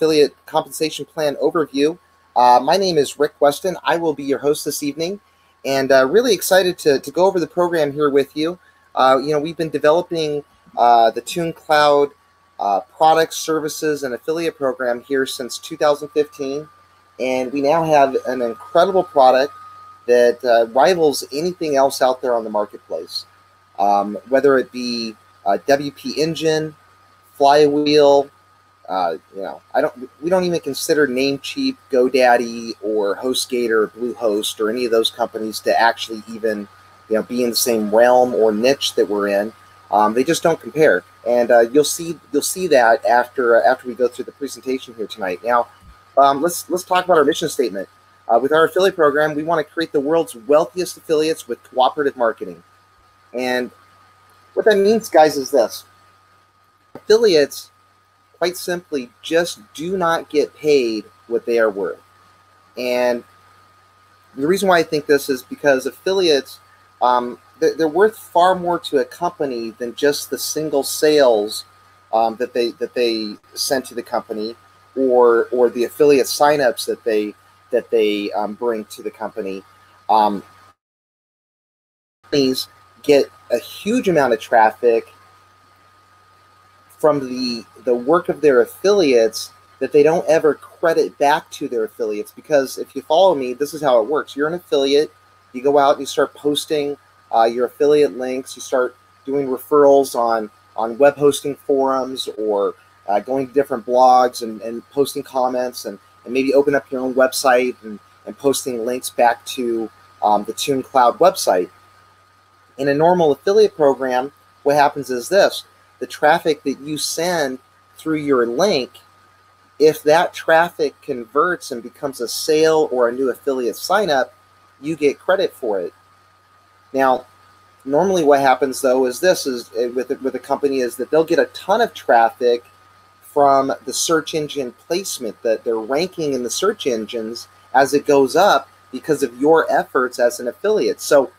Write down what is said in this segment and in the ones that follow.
Affiliate Compensation Plan Overview. My name is Rick Weston. I will be your host this evening, and really excited to go over the program here with you. We've been developing the TUNEDCLOUD products, services, and affiliate program here since 2015, and we now have an incredible product that rivals anything else out there on the marketplace, whether it be WP Engine, Flywheel. We don't even consider Namecheap, GoDaddy, or HostGator, or Bluehost, or any of those companies to actually even, be in the same realm or niche that we're in. They just don't compare, and you'll see that after we go through the presentation here tonight. Now, let's talk about our mission statement. With our affiliate program, we want to create the world's wealthiest affiliates with cooperative marketing, and what that means, guys, is this: affiliates, quite simply, just do not get paid what they are worth. And the reason why I think this is because affiliates, they're worth far more to a company than just the single sales that they send to the company, or the affiliate signups that they bring to the company. Companies get a huge amount of traffic from the work of their affiliates that they don't ever credit back to their affiliates. Because if you follow me, this is how it works. You're an affiliate, you go out and you start posting your affiliate links, you start doing referrals on web hosting forums, or going to different blogs and posting comments, and maybe open up your own website and posting links back to the TUNEDCLOUD website. In a normal affiliate program, what happens is this: the traffic that you send through your link, if that traffic converts and becomes a sale or a new affiliate sign up, you get credit for it. Now, normally what happens though is this is with a company is that they'll get a ton of traffic from the search engine placement, that they're ranking in the search engines as it goes up because of your efforts as an affiliate. So,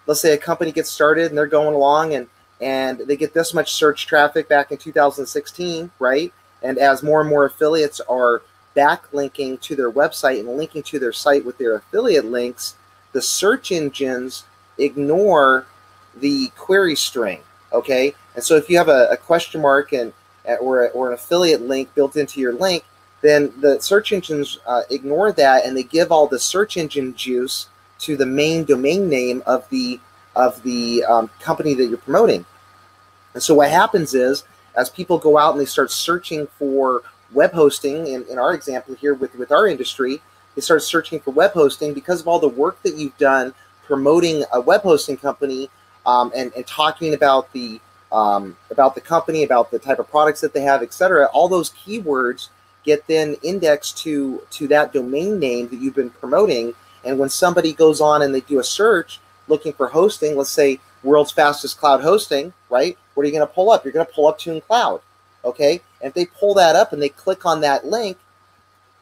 let's say a company gets started and they're going along and they get this much search traffic back in 2016, right? And as more and more affiliates are backlinking to their website and linking to their site with their affiliate links, the search engines ignore the query string, okay? And so if you have a question mark or an affiliate link built into your link, then the search engines ignore that, and they give all the search engine juice to the main domain name of the company that you're promoting. And so what happens is, as people go out and they start searching for web hosting, in our example here with our industry, they start searching for web hosting because of all the work that you've done promoting a web hosting company, and talking about the company, about the type of products that they have, etc. All those keywords get then indexed to that domain name that you've been promoting. And when somebody goes on and they do a search looking for hosting, let's say world's fastest cloud hosting, right? What are you going to pull up? You're going to pull up TUNEDCLOUD, okay? And if they pull that up and they click on that link,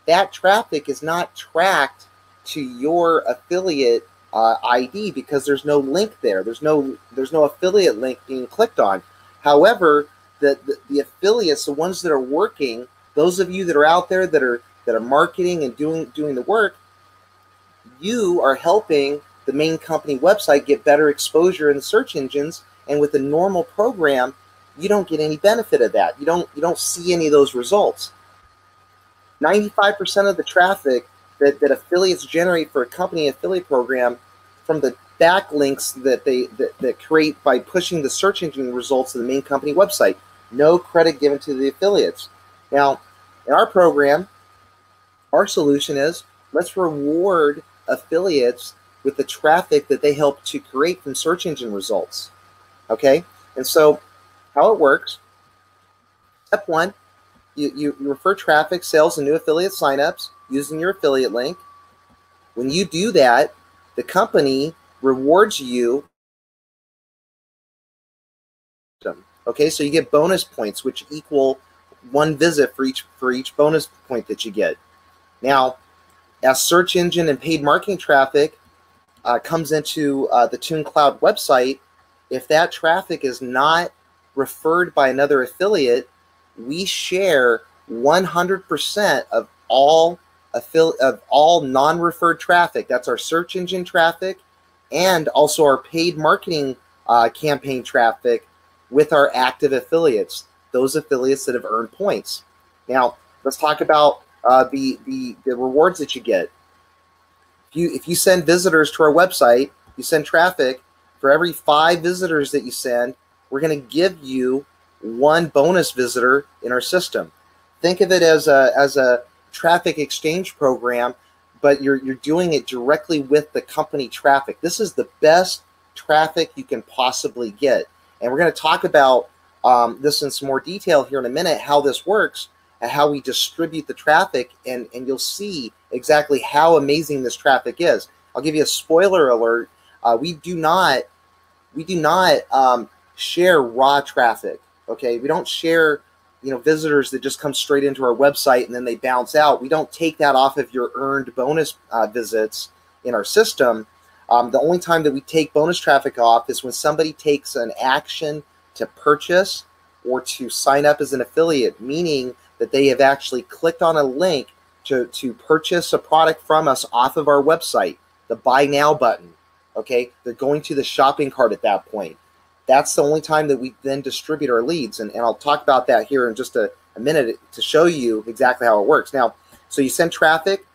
that traffic is not tracked to your affiliate ID because there's no link there. There's no affiliate link being clicked on. However, the affiliates, the ones that are working, those of you that are out there that are marketing and doing the work, you are helping the main company website get better exposure in the search engines. And with a normal program, you don't get any benefit of that. You don't see any of those results. 95% of the traffic that affiliates generate for a company affiliate program from the backlinks that create by pushing the search engine results to the main company website. No credit given to the affiliates. Now, in our program, our solution is, let's reward affiliates with the traffic that they help to create from search engine results. Okay? And so how it works: step one, you refer traffic, sales, and new affiliate signups using your affiliate link. When you do that, the company rewards you. Okay, so you get bonus points, which equal one visit for each bonus point that you get. Now, as search engine and paid marketing traffic comes into the TUNEDCLOUD website, if that traffic is not referred by another affiliate, we share 100% of all non-referred traffic. That's our search engine traffic and also our paid marketing campaign traffic with our active affiliates, those affiliates that have earned points. Now, let's talk about the rewards that you get. If you send visitors to our website, you send traffic, for every 5 visitors that you send, we're going to give you 1 bonus visitor in our system. Think of it as a traffic exchange program, but you're doing it directly with the company traffic. This is the best traffic you can possibly get. And we're going to talk about this in some more detail here in a minute, how this works and how we distribute the traffic, and you'll see exactly how amazing this traffic is. I'll give you a spoiler alert. We do not share raw traffic. Okay, we don't share visitors that just come straight into our website and then they bounce out. We don't take that off of your earned bonus visits in our system. The only time that we take bonus traffic off is when somebody takes an action to purchase or to sign up as an affiliate, meaning that they have actually clicked on a link to purchase a product from us off of our website, the Buy Now button. Okay, they're going to the shopping cart at that point. That's the only time that we then distribute our leads. And I'll talk about that here in just a minute to show you exactly how it works. Now, so you send traffic,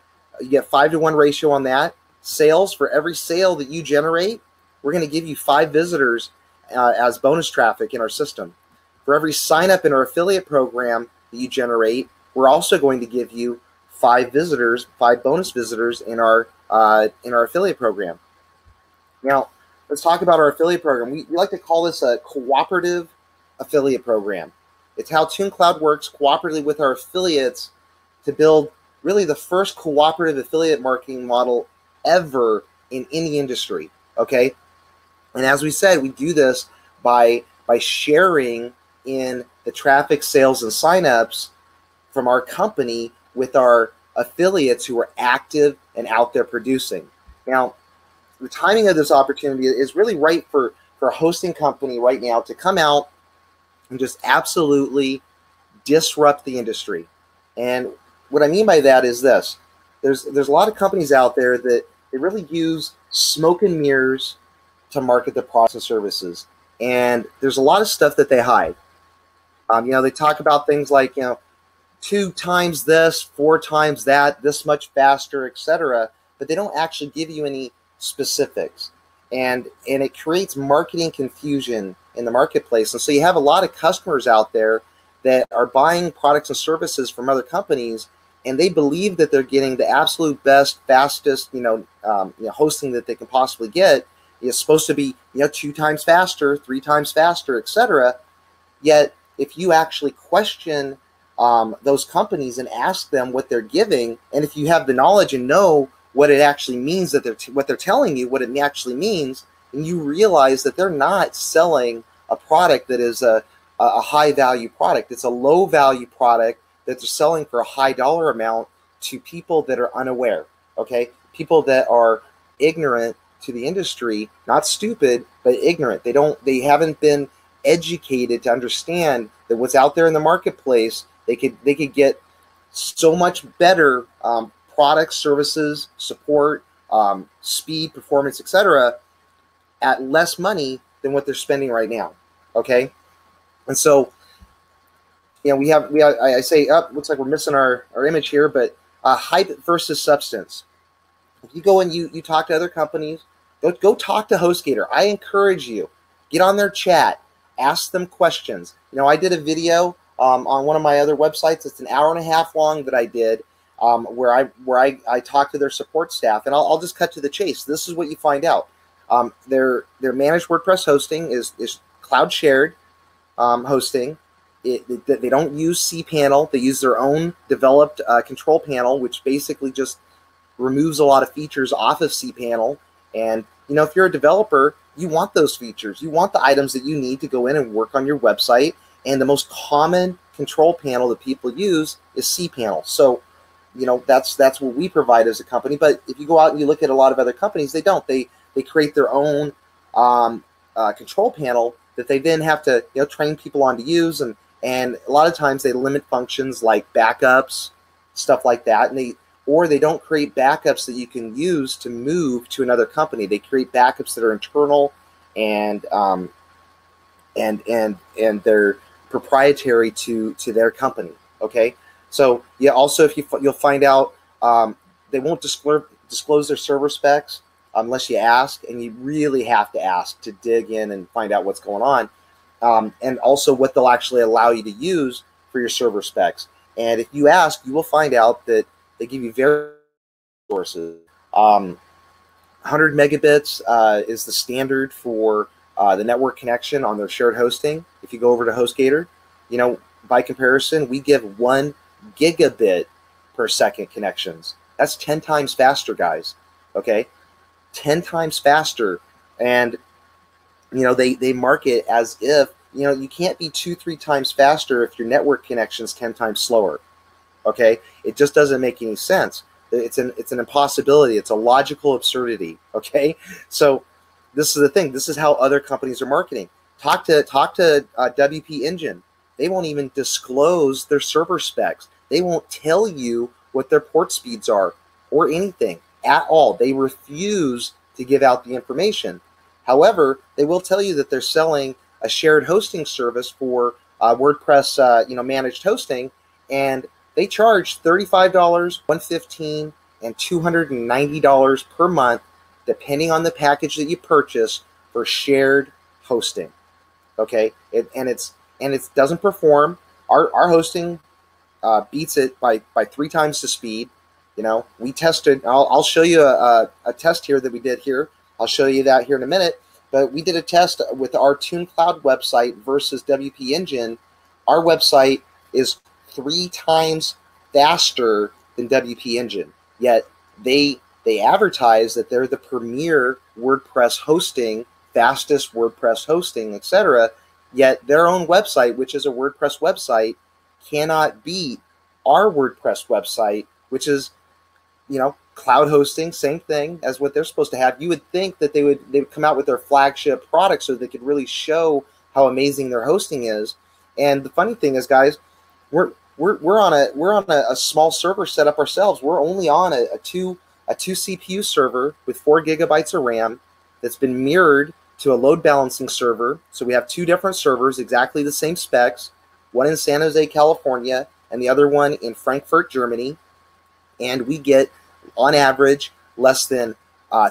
you get 5-to-1 ratio on that. Sales, for every sale that you generate, we're going to give you 5 visitors as bonus traffic in our system. For every sign up in our affiliate program that you generate, we're also going to give you 5 visitors, 5 bonus visitors in our affiliate program. Now, let's talk about our affiliate program. We like to call this a cooperative affiliate program. It's how TUNEDCLOUD works cooperatively with our affiliates to build really the first cooperative affiliate marketing model ever in any industry. Okay, and as we said, we do this by sharing in the traffic, sales, and signups from our company with our affiliates who are active and out there producing. Now, the timing of this opportunity is really right for a hosting company right now to come out and just absolutely disrupt the industry. And what I mean by that is this. There's a lot of companies out there that they really use smoke and mirrors to market their products and services. And there's a lot of stuff that they hide. They talk about things like, 2 times this, 4 times that, this much faster, etc. But they don't actually give you any specifics, and it creates marketing confusion in the marketplace. And so you have a lot of customers out there that are buying products and services from other companies, and they believe that they're getting the absolute best, fastest, hosting that they can possibly get. It's supposed to be 2 times faster, 3 times faster, etc. Yet if you actually question those companies and ask them what they're giving, and if you have the knowledge and know what it actually means, what they're telling you, what it actually means, and you realize that they're not selling a product that is a high value product. It's a low value product that they're selling for a high dollar amount to people that are unaware. Okay, people that are ignorant to the industry, not stupid, but ignorant. They haven't been educated to understand that what's out there in the marketplace, they could get so much better products, services, support, speed, performance, etc., at less money than what they're spending right now. Okay, and so I say, looks like we're missing our image here, but hype versus substance. If you go and you talk to other companies, go talk to HostGator. I encourage you, get on their chat, ask them questions. I did a video on one of my other websites. It's an hour and a half long that I did. Where I talk to their support staff, and I'll just cut to the chase. This is what you find out. Their managed WordPress hosting is cloud shared hosting. They don't use cPanel. They use their own developed control panel, which basically just removes a lot of features off of cPanel. And if you're a developer, you want those features. You want the items that you need to go in and work on your website. And the most common control panel that people use is cPanel. So that's what we provide as a company. But if you go out and you look at a lot of other companies, they don't. They create their own control panel that they then have to train people on to use, and And a lot of times they limit functions like backups, stuff like that, and they don't create backups that you can use to move to another company. They create backups that are internal and and they're proprietary to their company. Okay, so yeah. Also, if you'll find out, they won't disclose their server specs unless you ask, and you really have to ask to dig in and find out what's going on, and also what they'll actually allow you to use for your server specs. And if you ask, you will find out that they give you various sources. 100 megabits is the standard for the network connection on their shared hosting. If you go over to HostGator, by comparison, we give 1 gigabit per second connections. That's 10 times faster, guys. Okay, 10 times faster. And they market as if you can't be 2-3 times faster if your network connection's 10 times slower. Okay, it just doesn't make any sense. It's an impossibility. It's a logical absurdity. Okay, so this is the thing. This is how other companies are marketing. Talk to WP Engine. They won't even disclose their server specs. They won't tell you what their port speeds are or anything at all. They refuse to give out the information. However, they will tell you that they're selling a shared hosting service for WordPress, managed hosting, and they charge $35, $115, and $290 per month, depending on the package that you purchase for shared hosting. Okay, it doesn't perform. Our hosting beats it by 3 times the speed. We tested. I'll show you a test here that we did here. I'll show you that here in a minute. But we did a test with our TUNEDCLOUD website versus WP Engine. Our website is 3 times faster than WP Engine. Yet they advertise that they're the premier WordPress hosting, fastest WordPress hosting, etc. Yet their own website, which is a WordPress website, cannot beat our WordPress website, which is, cloud hosting, same thing as what they're supposed to have. You would think that they would come out with their flagship product so they could really show how amazing their hosting is. And the funny thing is, guys, we're on a small server setup ourselves. We're only on a two CPU server with 4 gigabytes of RAM that's been mirrored to a load balancing server. So we have 2 different servers, exactly the same specs, one in San Jose, California, and the other one in Frankfurt, Germany. And we get, on average, less than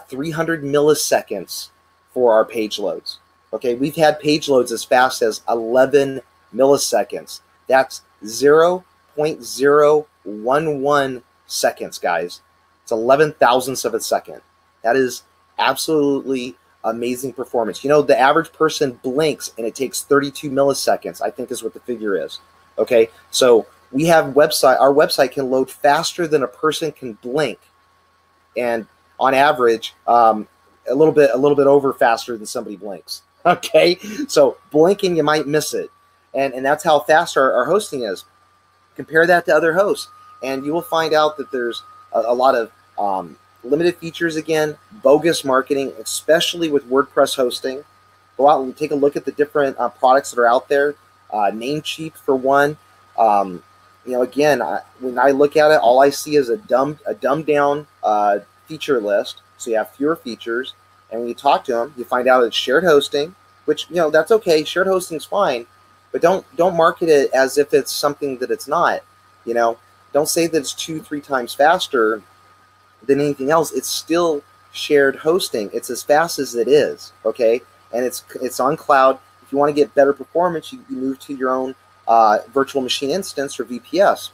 300 milliseconds for our page loads. Okay, we've had page loads as fast as 11 milliseconds. That's 0.011 seconds, guys. It's 11 thousandths of a second. That is absolutely amazing performance. The average person blinks and it takes 32 milliseconds, I think is what the figure is. Okay, so we have our website can load faster than a person can blink, and on average, a little bit over faster than somebody blinks. Okay, so blinking, you might miss it, and that's how fast our hosting is. Compare that to other hosts, and you will find out that there's a lot of limited features, again, bogus marketing, especially with WordPress hosting. Go out and take a look at the different products that are out there. Namecheap, for one. Again, when I look at it, all I see is a dumbed down feature list. So you have fewer features, and when you talk to them, you find out it's shared hosting, which that's okay. Shared hosting's fine, but don't market it as if it's something that it's not. Don't say that it's 2-3 times faster than anything else. It's still shared hosting. It's as fast as it is. Okay, and it's on cloud. If you want to get better performance, you move to your own virtual machine instance or VPS.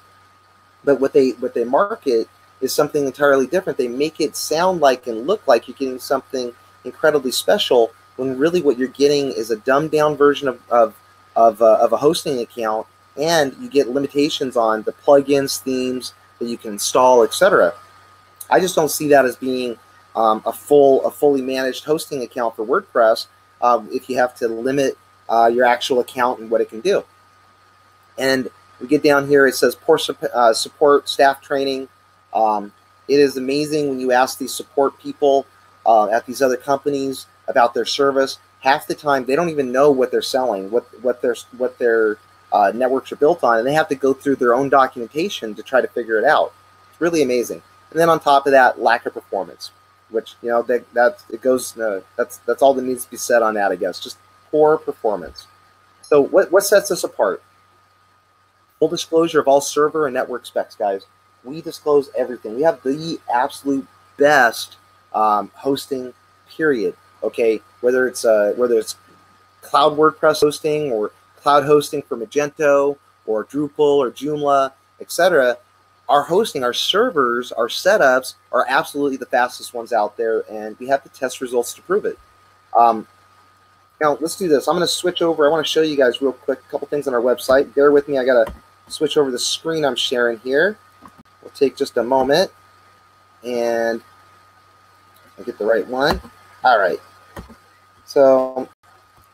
But what they market is something entirely different. They make it sound like and look like you're getting something incredibly special, when really what you're getting is a dumbed down version of a hosting account, and you get limitations on the plugins, themes that you can install, etc. I just don't see that as being a fully managed hosting account for WordPress if you have to limit your actual account and what it can do. And we get down here, it says poor support, staff training. It is amazing when you ask these support people at these other companies about their service. Half the time, they don't even know what they're selling, what their networks are built on, and they have to go through their own documentation to try to figure it out. It's really amazing. And then on top of that, lack of performance, which that's all that needs to be said on that, I guess. Just poor performance. So what sets us apart? Full disclosure of all server and network specs, guys. We disclose everything. We have the absolute best hosting, period. Okay, whether it's cloud WordPress hosting or cloud hosting for Magento or Drupal or Joomla, etc. Our hosting, our servers, our setups are absolutely the fastest ones out there, and we have the test results to prove it. Now, let's do this. I'm going to switch over. I want to show you guys real quick a couple things on our website. Bear with me. I got to switch over the screen I'm sharing here. We'll take just a moment, and I'll get the right one. All right. So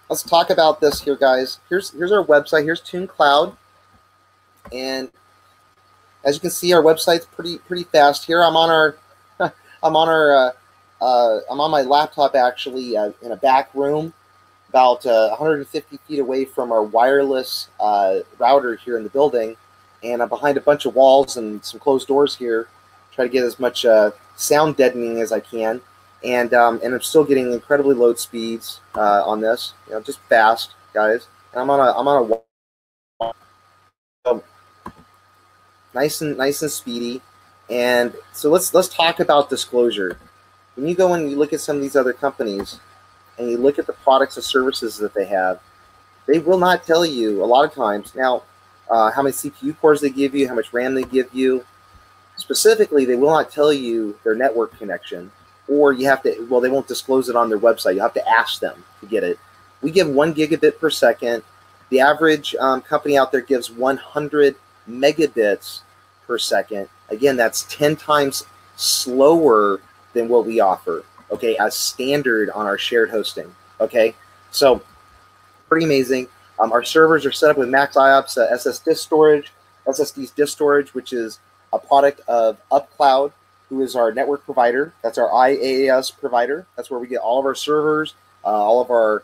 let's talk about this here, guys. Here's our website. Here's TUNEDCLOUD, and as you can see, our website's pretty fast here. I'm on my laptop actually in a back room, about 150 feet away from our wireless router here in the building, and I'm behind a bunch of walls and some closed doors here. Try to get as much sound deadening as I can, and I'm still getting incredibly low speeds on this. Just fast, guys. And I'm on a so nice and speedy. And so let's talk about disclosure. When you go and you look at some of these other companies and you look at the products and services that they have, they will not tell you a lot of times now how many CPU cores they give you, how much RAM they give you. Specifically, they will not tell you their network connection, or you have to, well, they won't disclose it on their website. You have to ask them to get it. We give 1 gigabit per second. The average company out there gives 100 megabits per second. Again, that's 10 times slower than what we offer, okay, as standard on our shared hosting, okay? So pretty amazing. Our servers are set up with max IOPS SSD's disk storage, which is a product of UpCloud, who is our network provider. That's our IaaS provider. That's where we get all of our servers, all of our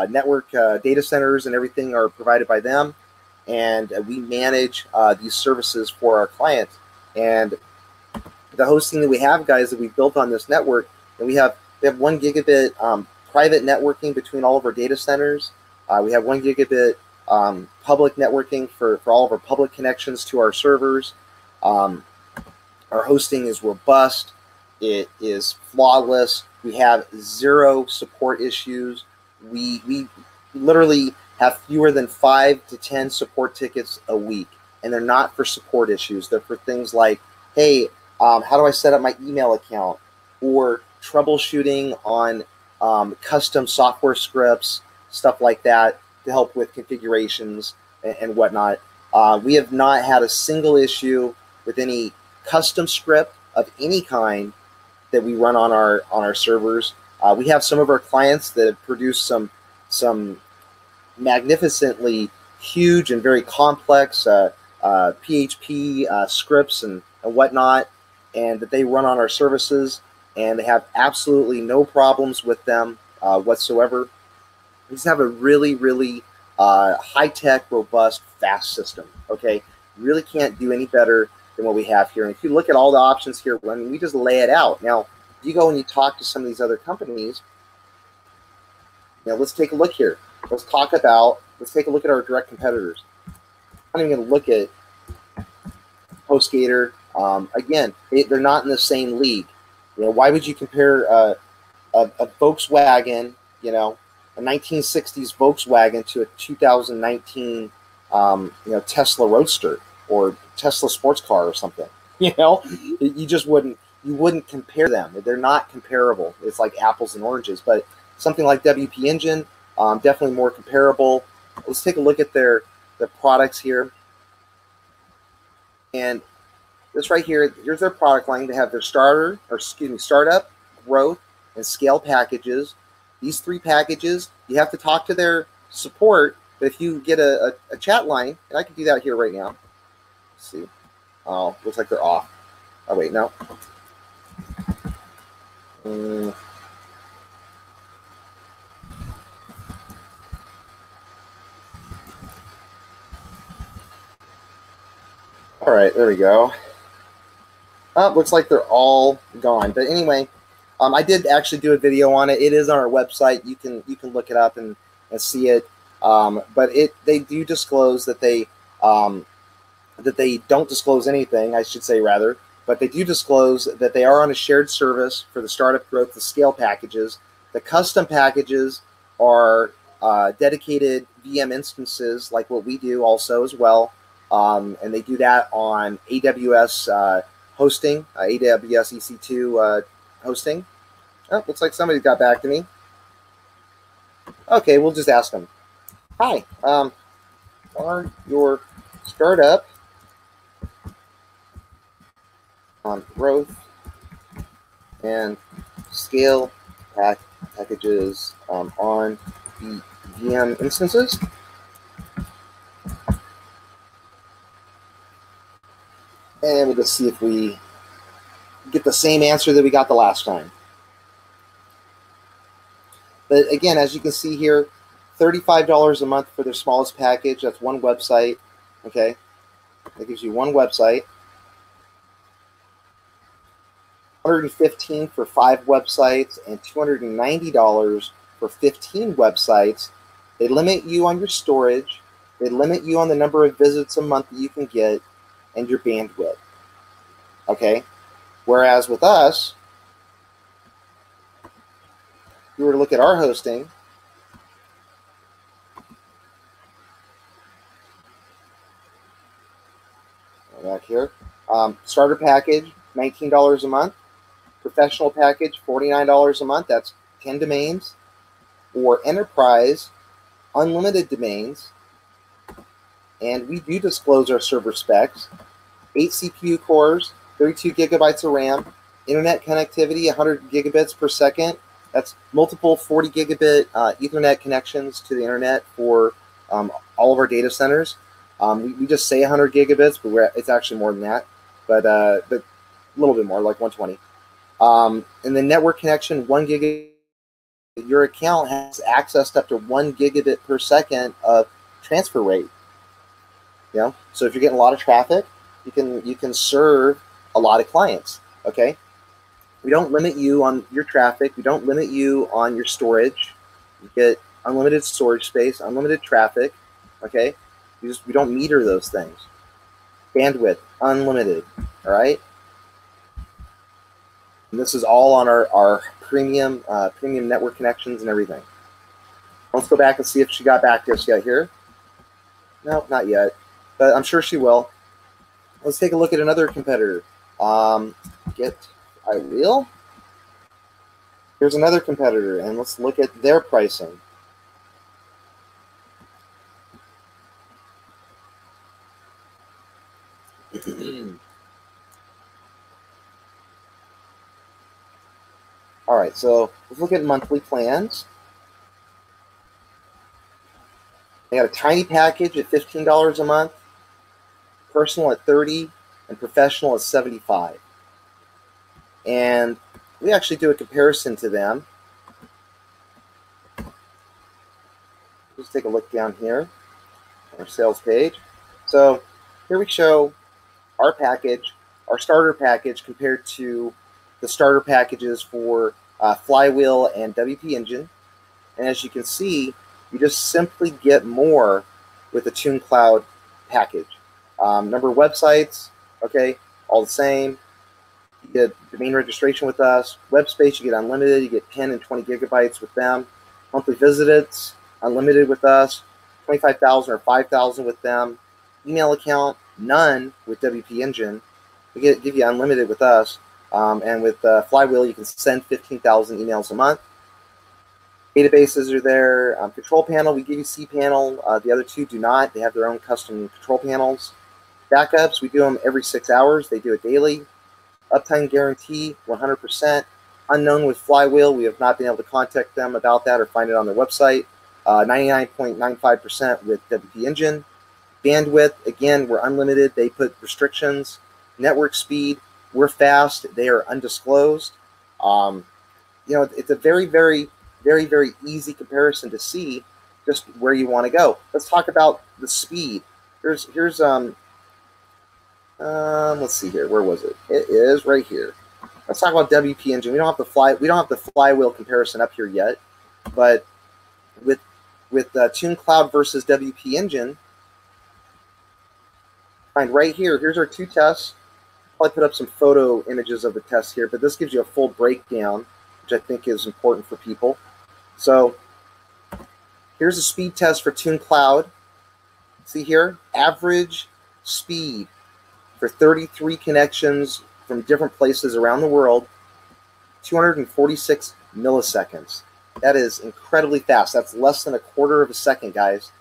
network data centers and everything are provided by them. And we manage these services for our clients. And the hosting that we have, guys, that we built on this network, and we have 1 gigabit private networking between all of our data centers. We have 1 gigabit public networking for all of our public connections to our servers. Our hosting is robust. It is flawless. We have 0 support issues. We literally have fewer than 5 to 10 support tickets a week, and they're not for support issues. They're for things like, hey, how do I set up my email account, or troubleshooting on custom software scripts, stuff like that, to help with configurations and whatnot. We have not had a single issue with any custom script of any kind that we run on our servers. We have some of our clients that have produced some magnificently huge and very complex PHP scripts and whatnot, and that they run on our services, and they have absolutely no problems with them whatsoever. We just have a really high-tech, robust, fast system, okay? Really can't do any better than what we have here. And if you look at all the options here, I mean, we just lay it out. Now, if you go and you talk to some of these other companies, let's take a look here. Let's take a look at our direct competitors. I'm not even going to look at HostGator. Again, they're not in the same league. Why would you compare a Volkswagen, a 1960s Volkswagen to a 2019, Tesla Roadster or Tesla sports car or something? You just wouldn't compare them. They're not comparable. It's like apples and oranges. But something like WP Engine, definitely more comparable. Let's take a look at their products here. And this right here, here's their product line. They have their startup, growth, and scale packages. These 3 packages, you have to talk to their support. But if you get a chat line, and I can do that here right now. Let's see. Oh, looks like they're off. Oh, wait, no. right, there we go. Oh, looks like they're all gone. But anyway, I did actually do a video on it. It is on our website. You can look it up and see it. But they do disclose that they don't disclose anything, I should say rather, but they do disclose that they are on a shared service for the startup growth, the scale packages. The custom packages are dedicated VM instances like what we do also as well. And they do that on AWS hosting, AWS EC2 hosting. Oh, looks like somebody got back to me. Okay, we'll just ask them. Hi, are your startup growth and scale packages on the VM instances? And we'll just see if we get the same answer that we got the last time. But again, as you can see here, $35 a month for their smallest package. That's one website. Okay, that gives you one website. $115 for 5 websites and $290 for 15 websites. They limit you on your storage. They limit you on the number of visits a month that you can get and your bandwidth. Okay, whereas with us, if you were to look at our hosting, back here, starter package, $19 a month. Professional package, $49 a month. That's 10 domains. Or enterprise, unlimited domains. And we do disclose our server specs. 8 CPU cores, 32 gigabytes of RAM, internet connectivity, 100 gigabits per second. That's multiple 40 gigabit Ethernet connections to the internet for all of our data centers. We just say 100 gigabits, but it's actually more than that. But a little bit more, like 120. And the network connection, 1 gigabit. Your account has access to up to 1 gigabit per second of transfer rate. You know, so if you're getting a lot of traffic, you can serve a lot of clients. Okay, we don't limit you on your traffic. We don't limit you on your storage. You get unlimited storage space, unlimited traffic. Okay, we don't meter those things. Bandwidth, unlimited. All right. And this is all on our premium network connections and everything. Let's go back and see if she got back to us yet here. No, not yet, but I'm sure she will. Let's take a look at another competitor. I will. Here's another competitor, and let's look at their pricing. All right, so let's look at monthly plans. They got a tiny package at $15 a month, personal at $30, and professional at $75. And we actually do a comparison to them. Let's take a look down here on our sales page. So here we show our package, our starter package compared to the starter packages for Flywheel and WP Engine. And as you can see, you just simply get more with the TUNEDCLOUD package. Number of websites, okay, all the same. You get domain registration with us. Web space, you get unlimited. You get 10 and 20 gigabytes with them. Monthly visits, unlimited with us. 25,000 or 5,000 with them. Email account, none with WP Engine. We give you unlimited with us. And with Flywheel, you can send 15,000 emails a month. Databases are there. Control panel, we give you cPanel. The other two do not. They have their own custom control panels. Backups, we do them every 6 hours. They do it daily. Uptime guarantee, 100%. Unknown with Flywheel. We have not been able to contact them about that or find it on their website. 99.95% with WP Engine. Bandwidth, again, we're unlimited. They put restrictions. Network speed, we're fast. They are undisclosed. You know, it's a very, very, very, very easy comparison to see just where you want to go. Let's talk about the speed. Here's Let's see here. Where was it? It is right here. Let's talk about WP Engine. We don't have the flywheel comparison up here yet, but with TUNEDCLOUD versus WP Engine, find right here. Here's our two tests. Probably put up some photo images of the tests here, but this gives you a full breakdown, which I think is important for people. So here's a speed test for TUNEDCLOUD. See here, average speed for 33 connections from different places around the world, 246 milliseconds. That is incredibly fast. That's less than a quarter of a second, guys.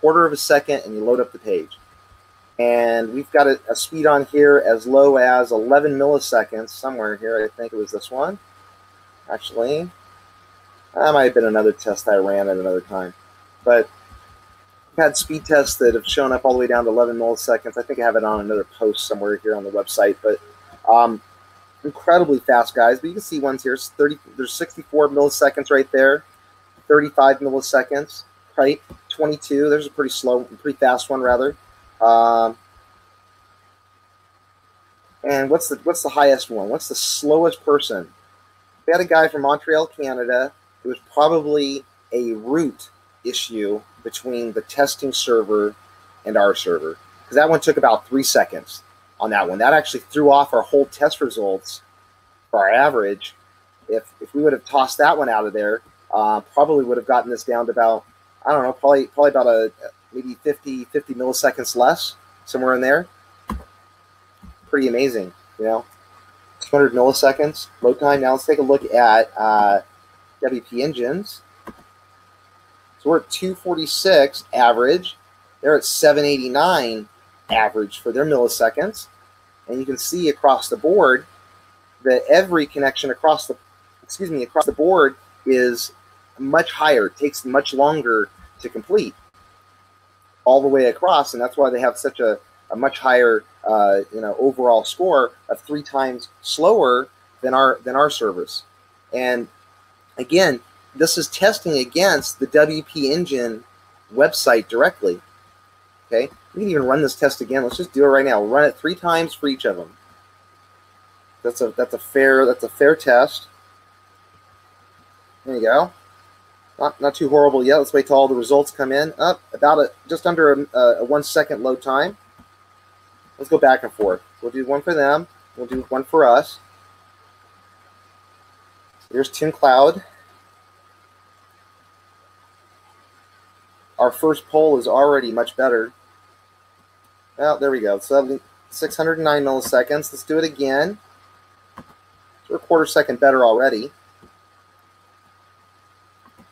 Quarter of a second, and you load up the page. And we've got a speed on here as low as 11 milliseconds, somewhere here. I think it was this one. Actually, that might have been another test I ran at another time. But I've had speed tests that have shown up all the way down to 11 milliseconds. I think I have it on another post somewhere here on the website. But incredibly fast, guys. But you can see ones here. There's 64 milliseconds right there, 35 milliseconds, right? 22. There's a pretty fast one rather. And what's the highest one? What's the slowest person? We had a guy from Montreal, Canada. It was probably a root issue between the testing server and our server, because that one took about 3 seconds on that one. That actually threw off our whole test results for our average. If we would have tossed that one out of there, probably would have gotten this down to about, I don't know, probably about maybe 50 milliseconds less, somewhere in there. Pretty amazing, you know. 200 milliseconds load time. Now let's take a look at WP Engines. So we're at 246 average. They're at 789 average for their milliseconds. And you can see across the board that every connection across the board is much higher. It takes much longer to complete all the way across, and that's why they have such a much higher overall score of 3 times slower than our service. And again, this is testing against the WP Engine website directly. Okay, we can even run this test again. Let's just do it right now. We'll run it 3 times for each of them. That's a fair test. There you go. Not too horrible yet. Let's wait till all the results come in. Up about just under a 1 second load time. Let's go back and forth. We'll do one for them. We'll do one for us. Here's TUNEDCLOUD. Our first poll is already much better. Well, there we go. So 609 milliseconds. Let's do it again. So we're a quarter second better already.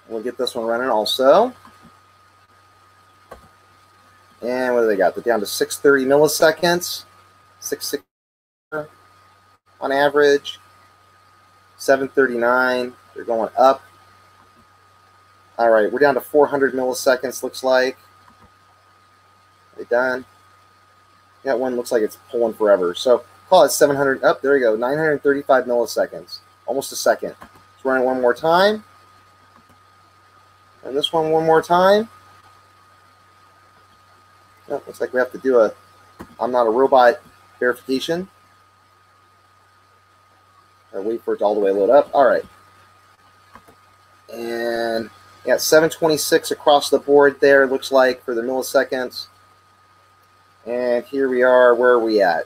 We'll get this one running also. And what do they got? They're down to 630 milliseconds. 660 on average. 739. They're going up. All right, we're down to 400 milliseconds, looks like. Are they done? That one looks like it's pulling forever. So call it 700. Up, there we go. 935 milliseconds. Almost a second. Let's run it one more time. And this one more time. Oh, looks like we have to do a I'm not a robot verification. I'll wait for it to all the way load up. All right. And yeah, 726 across the board there, looks like, for the milliseconds. And here we are. Where are we at?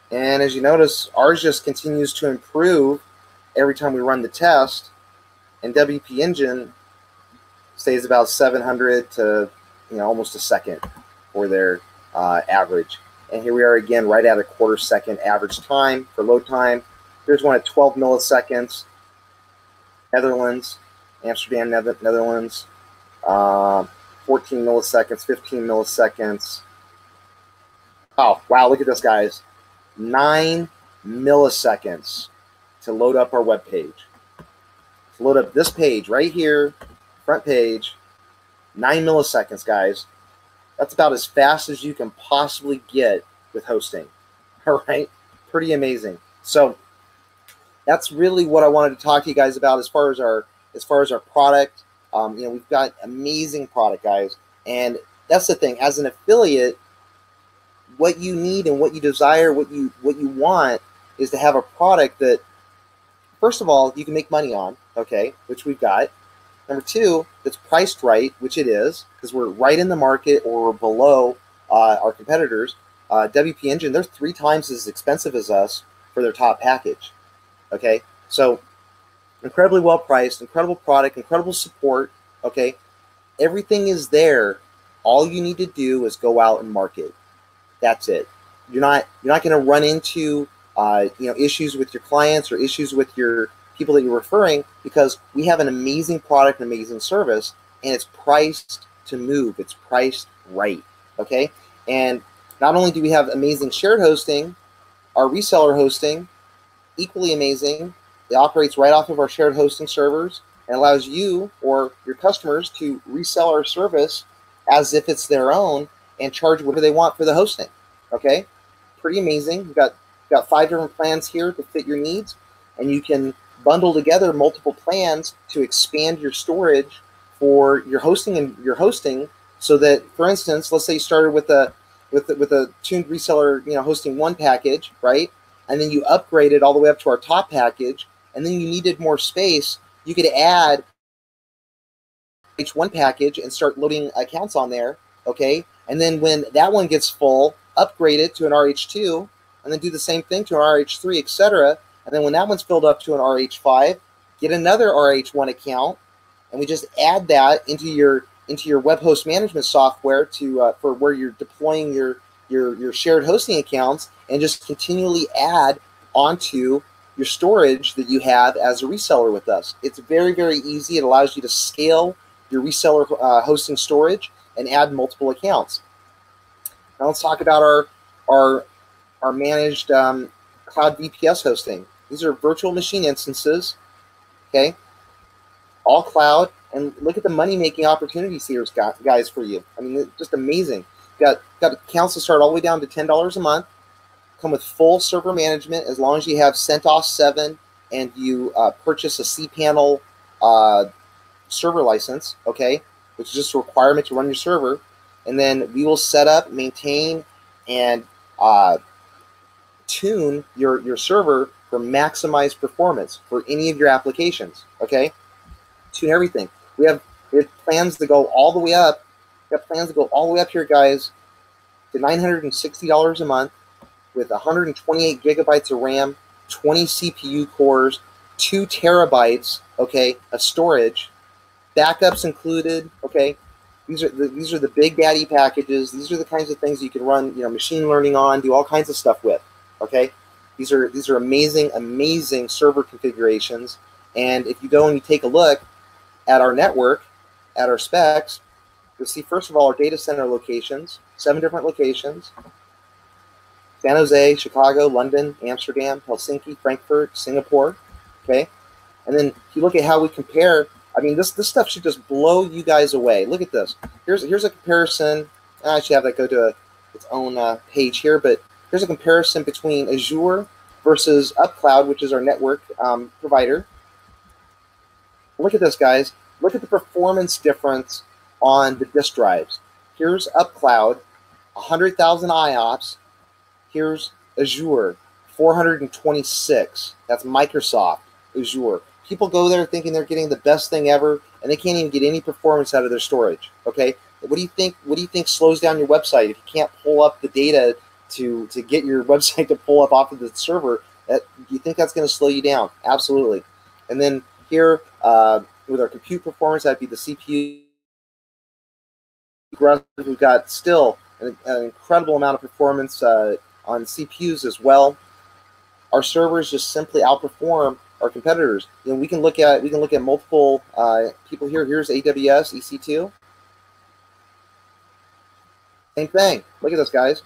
And as you notice, ours just continues to improve every time we run the test. And WP Engine stays about 700 to almost a second for their average. And here we are again, right at a quarter second average time for load time. Here's one at 12 milliseconds. Netherlands, Amsterdam, Netherlands. 14 milliseconds, 15 milliseconds. Oh, wow, look at this, guys. 9 milliseconds to load up our web page. To load up this page right here, front page, 9 milliseconds, guys. That's about as fast as you can possibly get with hosting. All right, pretty amazing. So that's really what I wanted to talk to you guys about as far as our product. We've got amazing product, guys, and that's the thing. As an affiliate, what you need and what you desire, what you want is to have a product that, first of all, you can make money on, okay, which we've got. Number two, that's priced right, which it is, because we're right in the market or we're below our competitors. WP Engine, they're 3 times as expensive as us for their top package, okay? So incredibly well priced, incredible product, incredible support, okay? Everything is there. All you need to do is go out and market. That's it. You're not going to run into issues with your clients or issues with your people that you're referring, because we have an amazing product, an amazing service, and it's priced to move. It's priced right. Okay. And not only do we have amazing shared hosting, our reseller hosting, equally amazing. It operates right off of our shared hosting servers and allows you or your customers to resell our service as if it's their own and charge whatever they want for the hosting. Okay, pretty amazing. We've got 5 different plans here to fit your needs, and you can bundle together multiple plans to expand your storage for your hosting so that, for instance, let's say you started with a tuned reseller hosting 1 package, right? And then you upgraded all the way up to our top package, and then you needed more space. You could add H1 package and start loading accounts on there, okay? And then when that one gets full, upgrade it to an RH2, and then do the same thing to an RH3, etc. And then when that one's filled up to an RH5, get another RH1 account, and we just add that into your web host management software to for where you're deploying your shared hosting accounts, and just continually add onto your storage that you have as a reseller with us. It's very, very easy. It allows you to scale your reseller hosting storage and add multiple accounts. Now let's talk about our managed cloud VPS hosting. These are virtual machine instances, okay? All cloud, and look at the money-making opportunities here, guys, for you. I mean, just amazing. Got accounts that start all the way down to $10 a month, come with full server management as long as you have CentOS 7 and you purchase a cPanel server license, okay, which is just a requirement to run your server. And then we will set up, maintain, and tune your server for maximized performance for any of your applications, okay? Tune everything. We have plans to go all the way up. We have plans to go all the way up here, guys, to $960 a month with 128 gigabytes of RAM, 20 CPU cores, 2 terabytes, okay, of storage, backups included, okay. These are the big daddy packages. These are the kinds of things you can run, machine learning on, do all kinds of stuff with, okay. These are amazing server configurations. And if you go and you take a look at our network, at our specs, you'll see, first of all, our data center locations, 7 different locations: San Jose, Chicago, London, Amsterdam, Helsinki, Frankfurt, Singapore, okay? And then if you look at how we compare, I mean, this stuff should just blow you guys away. Look at this. Here's a comparison. I should have that go to its own page here, but here's a comparison between Azure versus UpCloud, which is our network provider. Look at this, guys. Look at the performance difference on the disk drives. Here's UpCloud, 100,000 IOPS. Here's Azure, 426. That's Microsoft Azure. People go there thinking they're getting the best thing ever, and they can't even get any performance out of their storage. Okay, what do you think? What do you think slows down your website if you can't pull up the data to get your website to pull up off of the server? Do you think that's going to slow you down? Absolutely. And then here with our compute performance, that'd be the CPU. We've got still an incredible amount of performance on CPUs as well. Our servers just simply outperform our competitors. We can look at multiple people here. Here's AWS EC2. Same thing. Look at this, guys.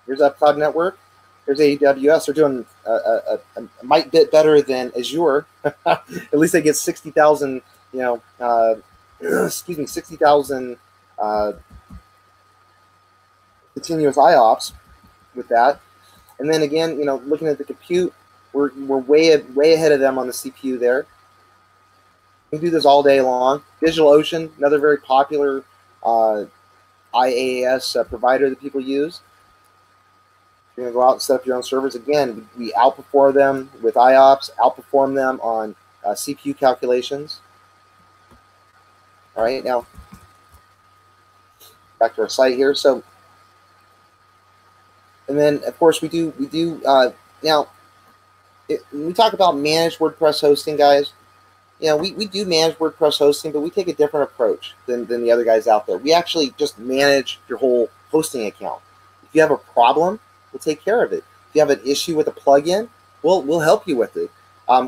Here's UpCloud Network. Here's AWS. They're doing a mite bit better than Azure. At least they get 60,000. Excuse me, 60,000 continuous IOPS with that. And then again, looking at the compute, we're way ahead of them on the CPU there. We can do this all day long. DigitalOcean, another very popular IaaS provider that people use. You're going to go out and set up your own servers. Again, we outperform them with IOPS, outperform them on CPU calculations. All right, now back to our site here. So, and then of course we do now. When we talk about managed WordPress hosting, guys, you know, we do manage WordPress hosting, but we take a different approach than the other guys out there. We actually just manage your whole hosting account. If you have a problem, we'll take care of it. If you have an issue with a plugin, we'll help you with it.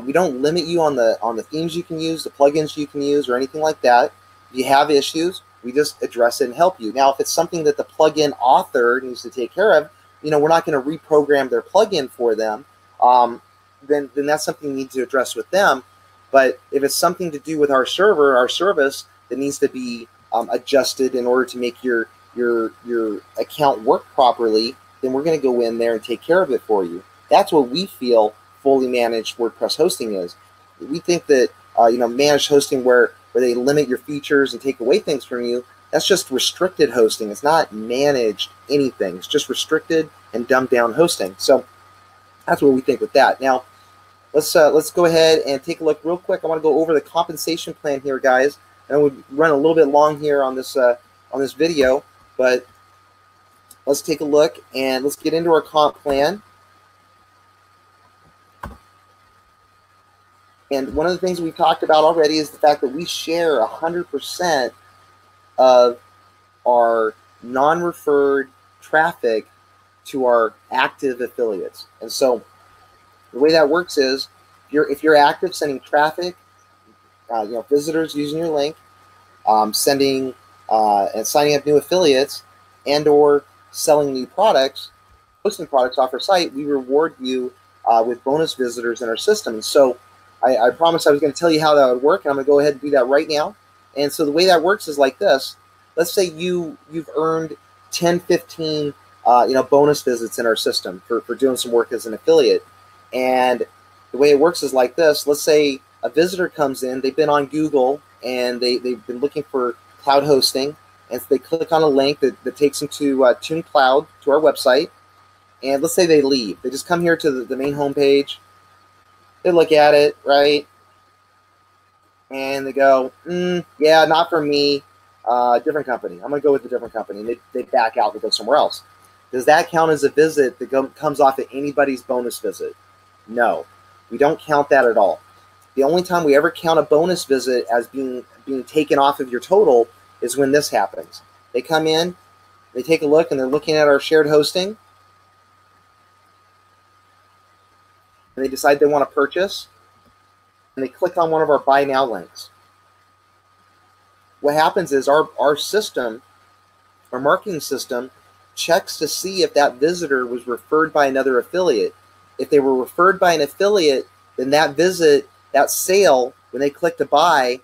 We don't limit you on the themes you can use, the plugins you can use, or anything like that. If you have issues, we just address it and help you. Now, if it's something that the plugin author needs to take care of, you know, we're not going to reprogram their plugin for them. Then that's something you need to address with them. But if it's something to do with our server, our service, that needs to be adjusted in order to make your account work properly, then we're going to go in there and take care of it for you. That's what we feel fully managed WordPress hosting is. We think that you know, managed hosting where they limit your features and take away things from you, that's just restricted hosting. It's not managed anything. It's just restricted and dumbed down hosting. So that's what we think with that. Now, let's go ahead and take a look real quick. I want to go over the compensation plan here, guys. And we'll run a little bit long here on this video, but let's take a look and let's get into our comp plan. And one of the things we've talked about already is the fact that we share 100% of our non-referred traffic to our active affiliates. And so the way that works is if you're active sending traffic, you know, visitors using your link, sending and signing up new affiliates, and or selling new products, posting products off our site, we reward you with bonus visitors in our system. And so I promised I was going to tell you how that would work, and I'm going to go ahead and do that right now. And so the way that works is like this. Let's say you've earned 10, 15 you know, bonus visits in our system for doing some work as an affiliate. And the way it works is like this. Let's say a visitor comes in, they've been on Google, and they've been looking for cloud hosting, and so they click on a link that takes them to TUNEDCLOUD, to our website, and let's say they leave. They just come here to the main homepage, they look at it, right, and they go, yeah, not for me, different company. I'm going to go with a different company. And they back out and go somewhere else. Does that count as a visit that comes off of anybody's bonus visit? No, we don't count that at all. The only time we ever count a bonus visit as being taken off of your total is when this happens. They come in, they take a look, and they're looking at our shared hosting, and they decide they want to purchase, and they click on one of our buy now links. What happens is our system, our marketing system, checks to see if that visitor was referred by another affiliate. If they were referred by an affiliate, then that visit, that sale, when they click to buy,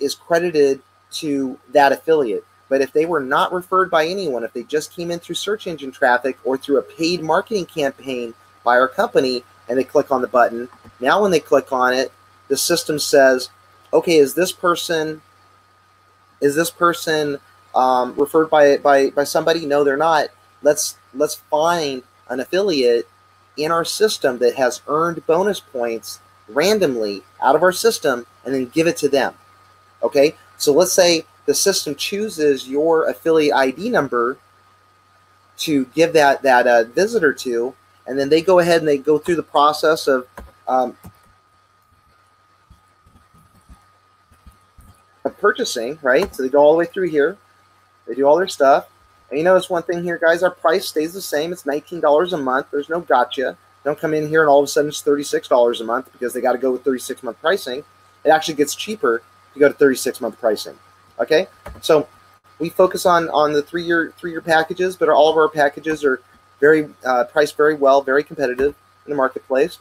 is credited to that affiliate. But if they were not referred by anyone, if they just came in through search engine traffic or through a paid marketing campaign by our company, and they click on the button, now when they click on it, the system says, okay, is this person referred by somebody? No, they're not. Let's find an affiliate in our system that has earned bonus points randomly out of our system and then give it to them. Okay, so let's say the system chooses your affiliate ID number to give that visitor to, and then they go ahead and they go through the process of purchasing, right? So they go all the way through here. They do all their stuff. And you notice one thing here, guys, our price stays the same. It's $19 a month. There's no gotcha. Don't come in here and all of a sudden it's $36 a month because they got to go with 36-month pricing. It actually gets cheaper to go to 36-month pricing. Okay? So we focus on the three-year packages, but all of our packages are very priced very well, very competitive in the marketplace.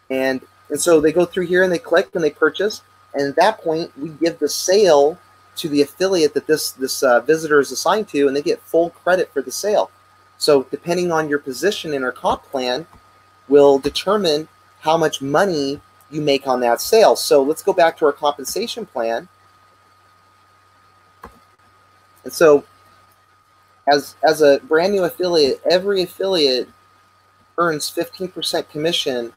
And so they go through here and they click and they purchase. And at that point, we give the sale to the affiliate that this visitor is assigned to, and they get full credit for the sale. So depending on your position in our comp plan will determine how much money you make on that sale. So let's go back to our compensation plan. And so As a brand new affiliate, every affiliate earns 15% commission.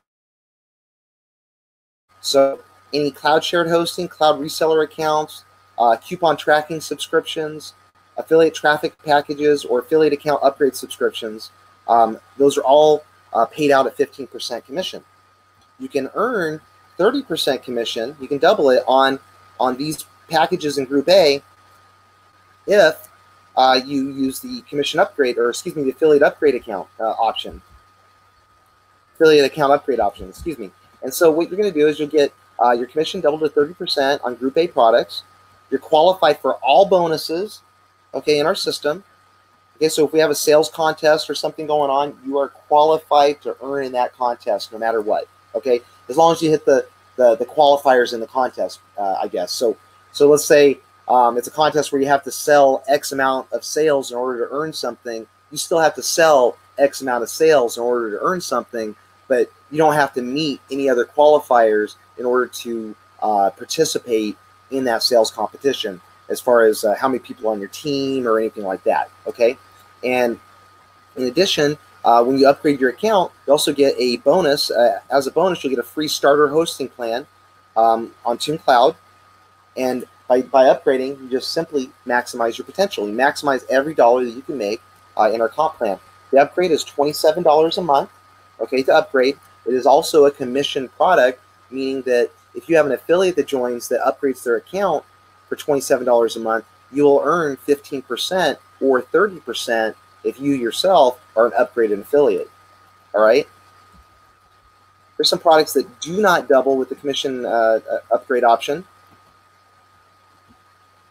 So any cloud shared hosting, cloud reseller accounts, coupon tracking subscriptions, affiliate traffic packages, or affiliate account upgrade subscriptions, those are all paid out at 15% commission. You can earn 30% commission. You can double it on these packages in Group A if you use the commission upgrade, or excuse me, the affiliate upgrade account option. Affiliate account upgrade option, excuse me. And so what you're going to do is you'll get your commission doubled to 30% on Group A products. You're qualified for all bonuses, okay, in our system. Okay, so if we have a sales contest or something going on, you are qualified to earn in that contest no matter what, okay? As long as you hit the qualifiers in the contest, I guess. So let's say it's a contest where you have to sell X amount of sales in order to earn something. You still have to sell X amount of sales in order to earn something, but you don't have to meet any other qualifiers in order to participate in that sales competition, as far as how many people on your team or anything like that, okay? And in addition, when you upgrade your account, you also get a bonus. As a bonus, you'll get a free starter hosting plan on TUNEDCLOUD. And by upgrading, you just simply maximize your potential. You maximize every dollar that you can make in our comp plan. The upgrade is $27 a month, okay, to upgrade. It is also a commission product, meaning that if you have an affiliate that joins that upgrades their account for $27 a month, you will earn 15% or 30% if you yourself are an upgraded affiliate. All right? There's some products that do not double with the commission upgrade option.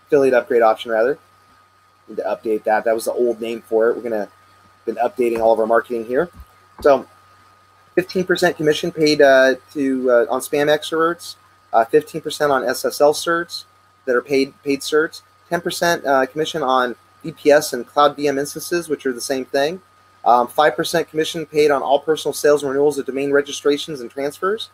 Affiliate upgrade option, rather. Need to update that. That was the old name for it. We're going to been updating all of our marketing here. So 15% commission paid on spam extroverts, 15% on SSL certs that are paid certs, 10% commission on VPS and Cloud VM instances, which are the same thing, 5% commission paid on all personal sales and renewals of domain registrations and transfers,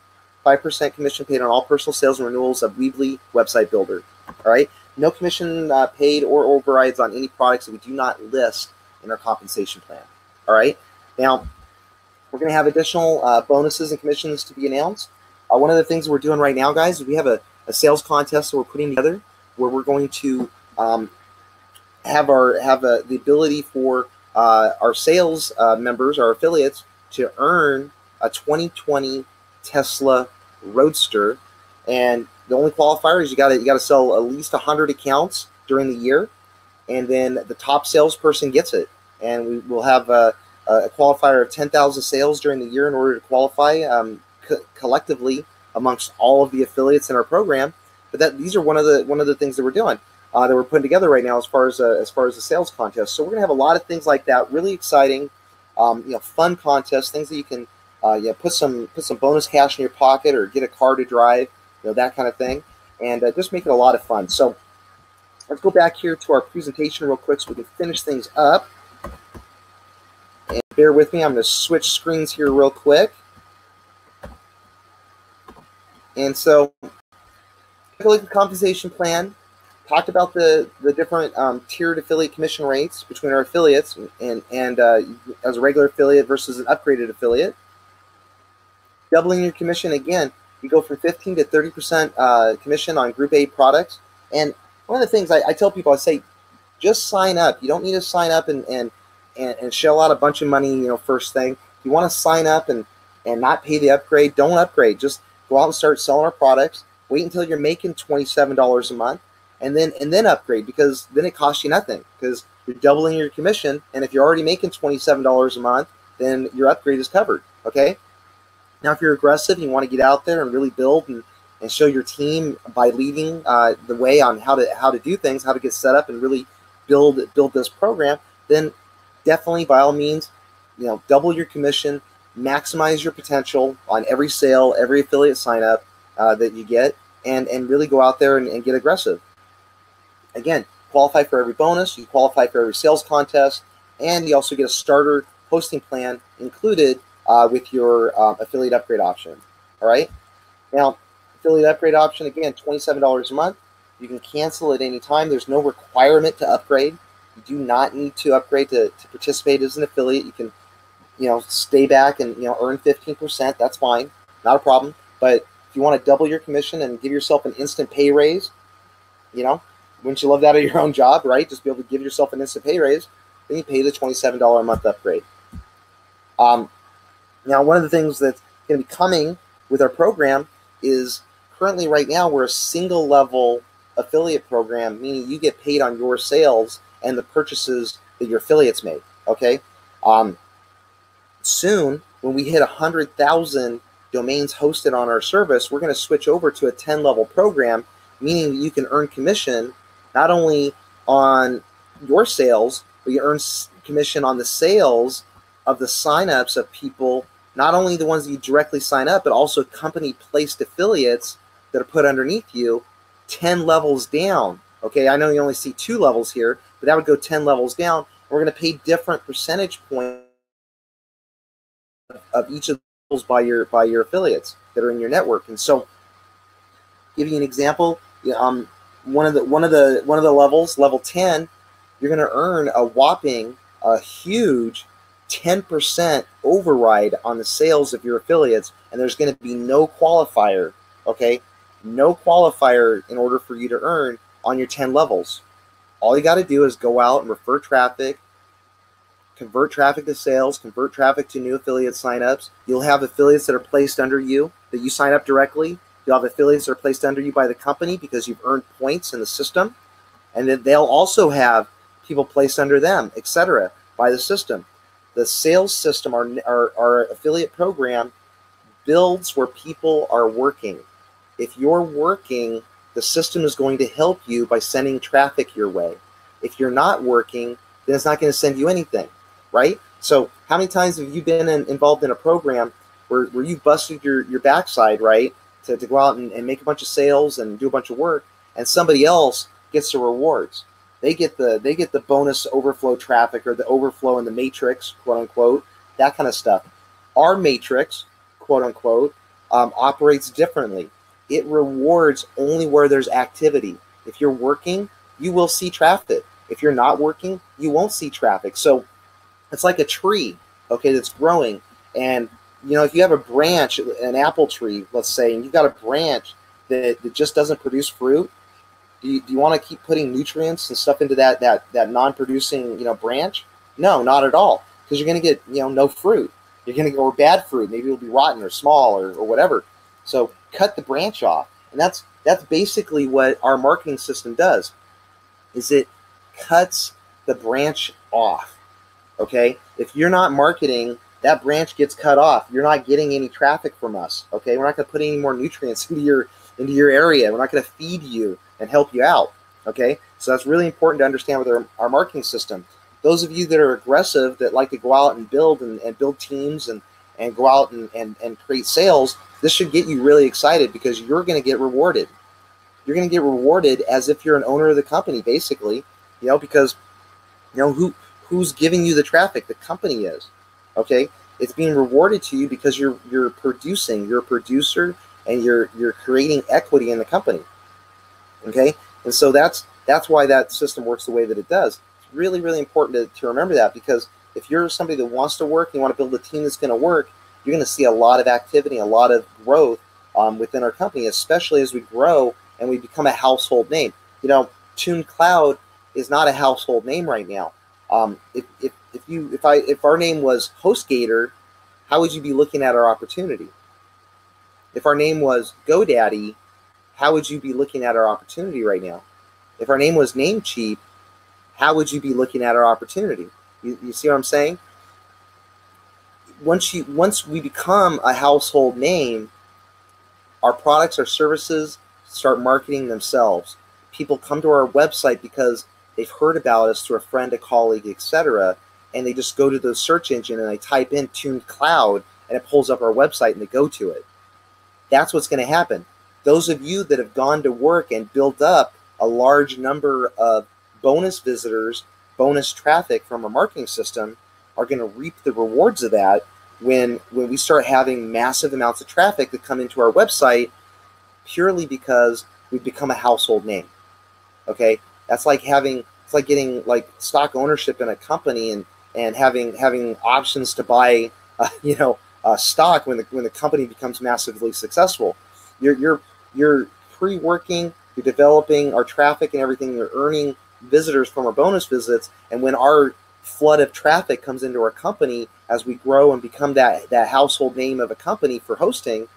5% commission paid on all personal sales and renewals of Weebly Website Builder. All right, no commission paid or overrides on any products that we do not list in our compensation plan. All right, now we're going to have additional bonuses and commissions to be announced. One of the things we're doing right now, guys, is we have a sales contest that we're putting together where we're going to have the ability for our sales members, our affiliates, to earn a 2020 Tesla Roadster. And the only qualifier is you got to sell at least 100 accounts during the year, and then the top salesperson gets it. And we will have a qualifier of 10,000 sales during the year in order to qualify collectively amongst all of the affiliates in our program. But these are one of the things that we're doing, that we're putting together right now as far as the sales contest. So we're gonna have a lot of things like that, really exciting, fun contests, things that you can put some bonus cash in your pocket or get a car to drive, that kind of thing, and just make it a lot of fun. So let's go back here to our presentation real quick so we can finish things up. And bear with me, I'm going to switch screens here real quick. And so, take a look at the compensation plan. Talked about the different tiered affiliate commission rates between our affiliates and as a regular affiliate versus an upgraded affiliate. Doubling your commission, again, you go from 15 to 30% commission on Group A products. And one of the things I tell people, I say, just sign up. You don't need to sign up and shell out a bunch of money, first thing. If you want to sign up and not pay the upgrade, don't upgrade. Just go out and start selling our products. Wait until you're making $27 a month, and then upgrade, because then it costs you nothing, because you're doubling your commission. And if you're already making $27 a month, then your upgrade is covered. Okay. Now, if you're aggressive and you want to get out there and really build and show your team by leading the way on how to do things, how to get set up and really build this program, then definitely, by all means, double your commission, maximize your potential on every sale, every affiliate sign up that you get, and really go out there and get aggressive. Again, qualify for every bonus, you qualify for every sales contest, and you also get a starter hosting plan included with your affiliate upgrade option. All right. Now, affiliate upgrade option, again, $27 a month. You can cancel at any time. There's no requirement to upgrade. You do not need to upgrade to participate as an affiliate. You can, stay back and, earn 15%. That's fine. Not a problem. But if you want to double your commission and give yourself an instant pay raise, wouldn't you love that at your own job, right? Just be able to give yourself an instant pay raise. Then you pay the $27 a month upgrade. Now, one of the things that's going to be coming with our program is currently right now we're a single level affiliate program, meaning you get paid on your sales and the purchases that your affiliates make. Okay. Soon, when we hit 100,000 domains hosted on our service, we're going to switch over to a 10-level program, meaning you can earn commission not only on your sales, but you earn commission on the sales of the signups of people, not only the ones that you directly sign up, but also company-placed affiliates that are put underneath you 10 levels down. Okay, I know you only see 2 levels here, but that would go 10 levels down. We're going to pay different percentage points of each of those by your affiliates that are in your network. And so, give you an example. One of the levels, level 10, you're going to earn a huge 10% override on the sales of your affiliates, and there's going to be no qualifier. Okay, no qualifier in order for you to earn on your 10 levels. All you got to do is go out and refer traffic, convert traffic to sales, convert traffic to new affiliate signups. You'll have affiliates that are placed under you that you sign up directly. You'll have affiliates that are placed under you by the company because you've earned points in the system. And then they'll also have people placed under them, etc., by the system. The sales system, our affiliate program, builds where people are working. If you're working, the system is going to help you by sending traffic your way. If you're not working, then it's not going to send you anything, right? So how many times have you been involved in a program where you busted your backside, right, to go out and make a bunch of sales and do a bunch of work, and somebody else gets the rewards? They get the bonus overflow traffic, or the overflow in the matrix, quote unquote, that kind of stuff. Our matrix, quote unquote, operates differently. It rewards only where there's activity. If you're working, you will see traffic. If you're not working, you won't see traffic. So it's like a tree, okay, that's growing. And if you have a branch, an apple tree, let's say, and you've got a branch that just doesn't produce fruit, do you want to keep putting nutrients and stuff into that non-producing branch? No, not at all, because you're going to get no fruit. You're going to go, or bad fruit. Maybe it'll be rotten or small or whatever. So cut the branch off, and that's basically what our marketing system does. Is it cuts the branch off. Okay, if you're not marketing, that branch gets cut off. You're not getting any traffic from us. Okay, we're not going to put any more nutrients into your area. We're not going to feed you and help you out. Okay, so that's really important to understand with our marketing system. Those of you that are aggressive, that like to go out and build and build teams and go out and create sales, this should get you really excited, because you're going to get rewarded. You're going to get rewarded as if you're an owner of the company, basically, because who's giving you the traffic? The company is. Okay, it's being rewarded to you because you're producing. You're a producer, and you're creating equity in the company. Okay, and so that's why that system works the way that it does. It's really, really important to remember that, because if you're somebody that wants to work and you want to build a team that's going to work, you're going to see a lot of activity, a lot of growth within our company, especially as we grow and we become a household name. TUNEDCLOUD is not a household name right now. If our name was HostGator, how would you be looking at our opportunity? If our name was GoDaddy, how would you be looking at our opportunity right now? If our name was Namecheap, how would you be looking at our opportunity? You see what I'm saying? Once we become a household name, our products, our services start marketing themselves. People come to our website because they've heard about us through a friend, a colleague, etc., and they just go to the search engine and they type in TUNEDCLOUD, and it pulls up our website and they go to it. That's what's going to happen. Those of you that have gone to work and built up a large number of bonus visitors, bonus traffic from our marketing system, are going to reap the rewards of that when we start having massive amounts of traffic that come into our website, purely because we've become a household name. Okay, that's like having It's like getting like stock ownership in a company and having options to buy, stock when the company becomes massively successful. You're pre-working, you're developing our traffic and everything. You're earning visitors from our bonus visits, and when our flood of traffic comes into our company as we grow and become that household name of a company for hosting,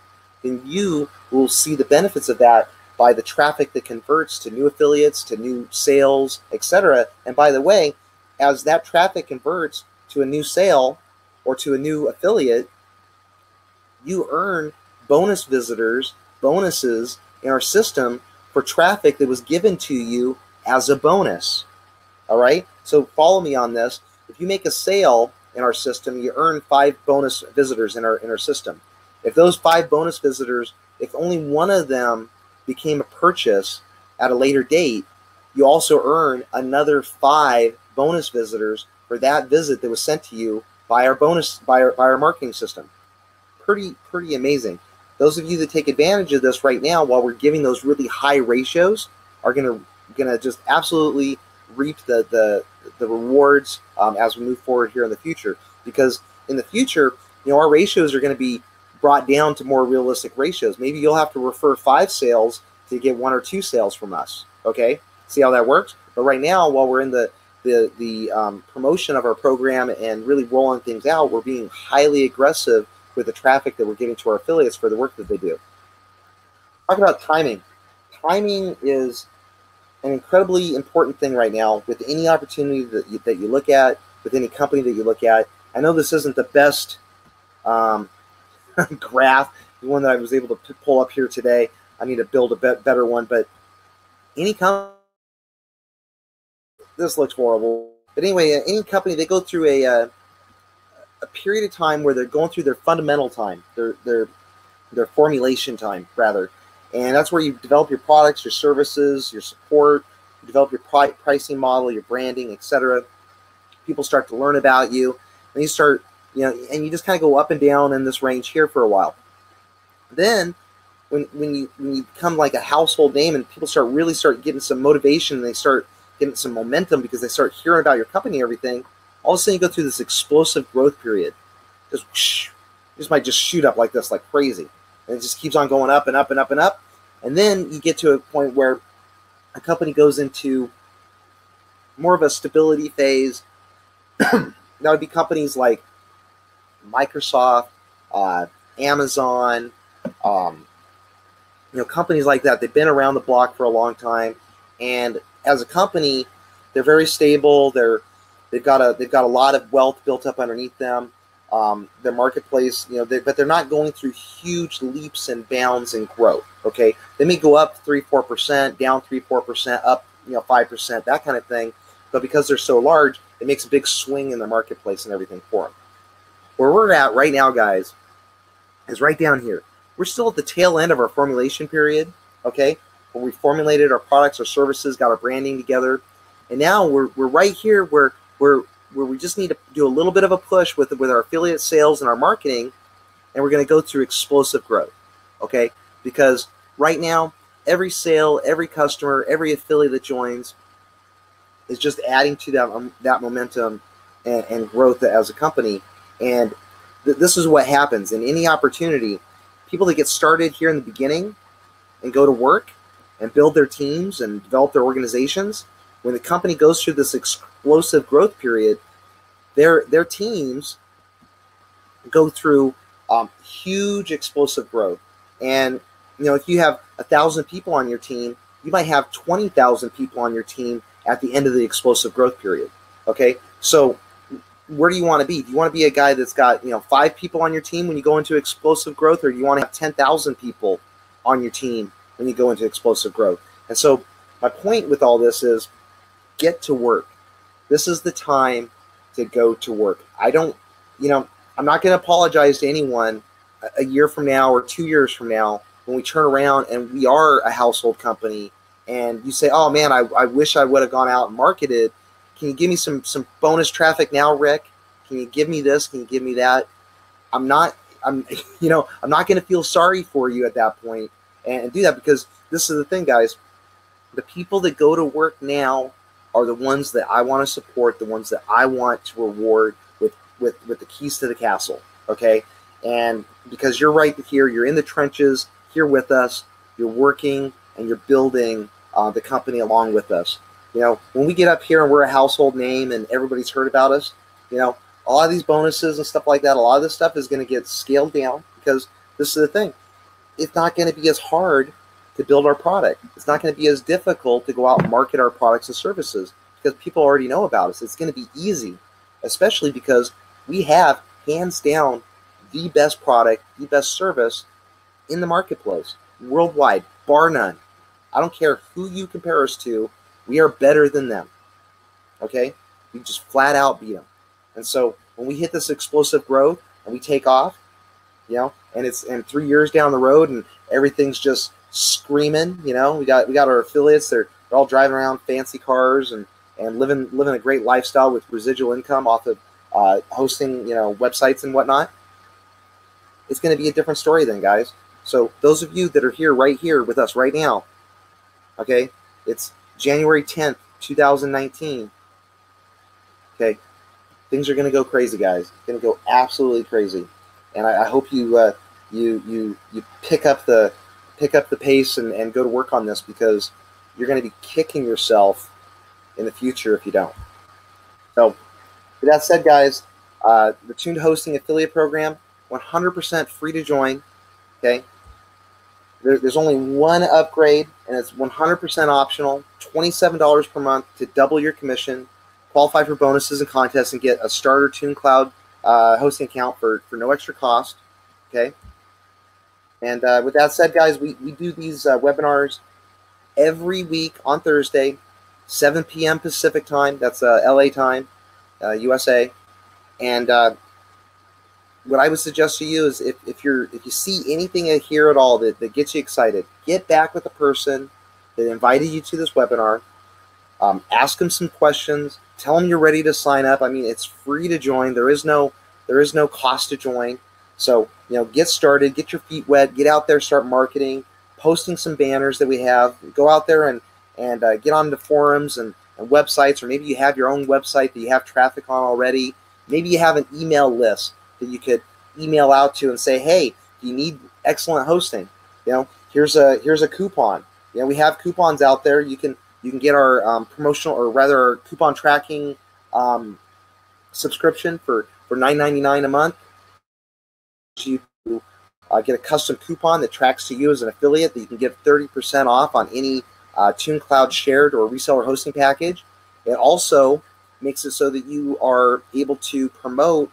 then you will see the benefits of that by the traffic that converts to new affiliates, to new sales, etc. And by the way, as that traffic converts to a new sale or to a new affiliate, you earn bonus visitors, bonuses in our system for traffic that was given to you as a bonus. All right? So follow me on this. If you make a sale in our system, you earn 5 bonus visitors in our system. If those 5 bonus visitors, if only one of them became a purchase at a later date, you also earn another 5 bonus visitors for that visit that was sent to you by our marketing system. Pretty amazing. Those of you that take advantage of this right now, while we're giving those really high ratios, are gonna just absolutely reap the rewards as we move forward here in the future. Because in the future, our ratios are going to be brought down to more realistic ratios. Maybe you'll have to refer 5 sales to get 1 or 2 sales from us. Okay, see how that works? But right now, while we're in the promotion of our program and really rolling things out, we're being highly aggressive with the traffic that we're giving to our affiliates for the work that they do. Talk about timing. Timing is an incredibly important thing right now with any opportunity that you look at, with any company that you look at. I know this isn't the best graph, the one that I was able to pull up here today. I need to build a better one, but any company, this looks horrible. But anyway, any company, they go through a period of time where they're going through their fundamental time, their formulation time, rather. And that's where you develop your products, your services, your support, you develop your pricing model, your branding, etc. People start to learn about you, and you start, and you just kind of go up and down in this range here for a while. Then, when you become like a household name and people start getting some motivation and they start getting some momentum because they start hearing about your company and everything, all of a sudden you go through this explosive growth period. This might just shoot up like this, like crazy. And it just keeps on going up and up and up and up. And then you get to a point where a company goes into more of a stability phase. That would be companies like Microsoft, Amazon, companies like that. They've been around the block for a long time, and as a company, they're very stable. They've got a lot of wealth built up underneath them. Their marketplace, but they're not going through huge leaps and bounds in growth. Okay, they may go up 3-4%, down 3-4%, up 5%, that kind of thing. But because they're so large, it makes a big swing in the marketplace and everything for them. Where we're at right now, guys, is right down here. We're still at the tail end of our formulation period. Okay, where we formulated our products, our services, got our branding together, and now we're right here where we just need to do a little bit of a push with our affiliate sales and our marketing, and we're going to go through explosive growth, okay? Because right now, every sale, every customer, every affiliate that joins is just adding to that momentum and growth as a company. And this is what happens in any opportunity. People that get started here in the beginning and go to work and build their teams and develop their organizations, when the company goes through this explosive growth period, their teams go through huge explosive growth. And if you have 1,000 people on your team, you might have 20,000 people on your team at the end of the explosive growth period. Okay, so where do you want to be? Do you want to be a guy that's got 5 people on your team when you go into explosive growth, or do you want to have 10,000 people on your team when you go into explosive growth? And so my point with all this is, get to work. This is the time to go to work. I'm not going to apologize to anyone a year from now or 2 years from now when we turn around and we are a household company and you say, oh man, I wish I would have gone out and marketed. Can you give me some bonus traffic now, Rick? Can you give me this? Can you give me that? I'm not going to feel sorry for you at that point and do that, because this is the thing, guys. The people that go to work now are the ones that I want to support, the ones that I want to reward with the keys to the castle, okay? And because you're right here, you're in the trenches here with us, you're working and you're building the company along with us. You know, when we get up here and we're a household name and everybody's heard about us, you know, a lot of these bonuses and stuff like that, a lot of this stuff is going to get scaled down because this is the thing. It's not going to be as hard to build our product. It's not going to be as difficult to go out and market our products and services because people already know about us. It's going to be easy, especially because we have, hands down, the best product, the best service in the marketplace, worldwide, bar none. I don't care who you compare us to, we are better than them, okay? We just flat out beat them. And so when we hit this explosive growth and we take off, you know, and 3 years down the road and everything's just screaming, you know, we got our affiliates, they're all driving around fancy cars and living a great lifestyle with residual income off of hosting, you know, websites and whatnot. It's going to be a different story then, guys. So those of you that are right here with us right now, okay, it's January 10th, 2019. Okay, things are going to go crazy, guys. It's going to go absolutely crazy, and I hope you you pick up the pace and go to work on this, because you're going to be kicking yourself in the future if you don't. So, with that said, guys, the Tuned Hosting Affiliate Program, 100% free to join. Okay, there's only one upgrade, and it's 100% optional. $27 per month to double your commission. Qualify for bonuses and contests and get a starter TUNEDCLOUD hosting account for no extra cost. Okay. And with that said, guys, we do these webinars every week on Thursday, 7 p.m. Pacific time. That's LA time, USA. And what I would suggest to you is if you see anything here at all that gets you excited, get back with the person that invited you to this webinar. Ask them some questions. Tell them you're ready to sign up. I mean, it's free to join. There is no cost to join. So, you know, get started, get your feet wet, get out there, start marketing, posting some banners that we have. Go out there and get on the forums and websites, or maybe you have your own website that you have traffic on already. Maybe you have an email list that you could email out to and say, hey, you need excellent hosting. You know, here's a coupon. You know, we have coupons out there. You can get our promotional, or rather our coupon tracking subscription for $9.99 a month. You get a custom coupon that tracks to you as an affiliate that you can get 30% off on any TUNEDCLOUD shared or reseller hosting package. It also makes it so that you are able to promote,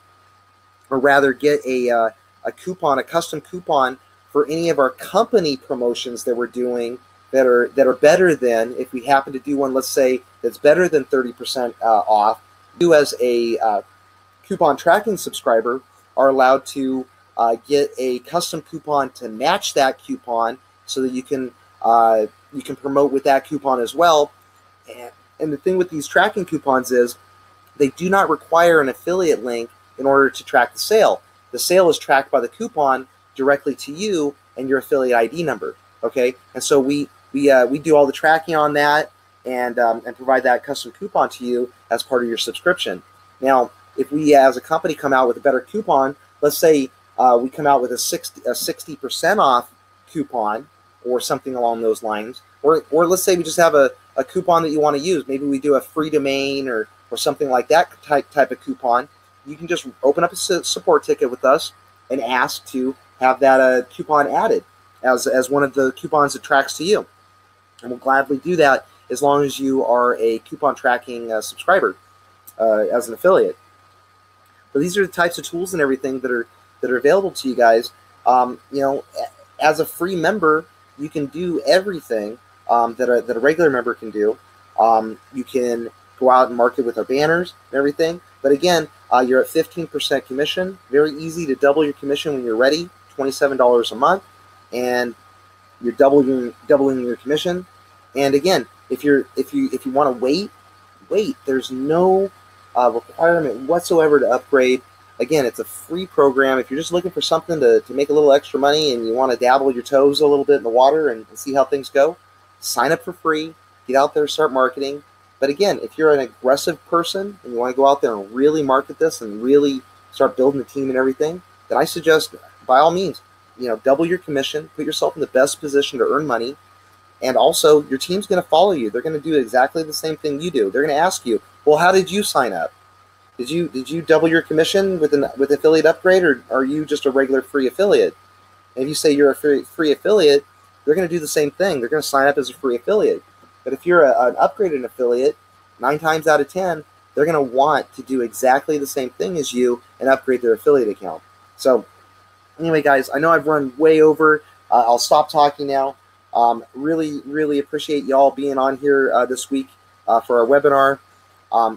or rather get a coupon, a custom coupon for any of our company promotions that we're doing that are better than, if we happen to do one, let's say, that's better than 30% off. You as a coupon tracking subscriber are allowed to get a custom coupon to match that coupon, so that you can promote with that coupon as well. And the thing with these tracking coupons is they do not require an affiliate link in order to track the sale. The sale is tracked by the coupon directly to you and your affiliate ID number. Okay, and so we do all the tracking on that and provide that custom coupon to you as part of your subscription. Now, if we as a company come out with a better coupon, let's say we come out with a 60% off coupon or something along those lines, or let's say we just have a coupon that you want to use. Maybe we do a free domain or something like that type of coupon. You can just open up a support ticket with us and ask to have that coupon added as one of the coupons that tracks to you. And we'll gladly do that as long as you are a coupon tracking subscriber as an affiliate. But these are the types of tools and everything that are available to you guys. You know, as a free member, you can do everything that a regular member can do. You can go out and market with our banners and everything. But again, you're at 15% commission. Very easy to double your commission when you're ready. $27 a month, and you're doubling your commission. And again, if you want to wait. There's no requirement whatsoever to upgrade. Again, it's a free program. If you're just looking for something to make a little extra money and you want to dabble your toes a little bit in the water and see how things go, sign up for free. Get out there, start marketing. But again, if you're an aggressive person and you want to go out there and really market this and really start building a team and everything, then I suggest, by all means, double your commission, put yourself in the best position to earn money, and also your team's going to follow you. They're going to do exactly the same thing you do. They're going to ask you, well, how did you sign up? Did you double your commission with affiliate upgrade, or are you just a regular free affiliate? And if you say you're a free affiliate, they're going to do the same thing. They're going to sign up as a free affiliate. But if you're an upgraded affiliate, 9 times out of 10, they're going to want to do exactly the same thing as you and upgrade their affiliate account. So anyway, guys, I know I've run way over. I'll stop talking now. Really, really appreciate y'all being on here this week for our webinar.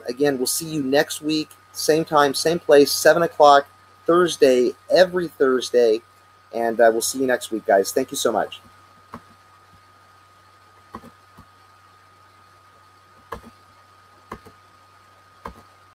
Again, we'll see you next week, same time, same place, 7 o'clock, Thursday, every Thursday. And we'll see you next week, guys. Thank you so much.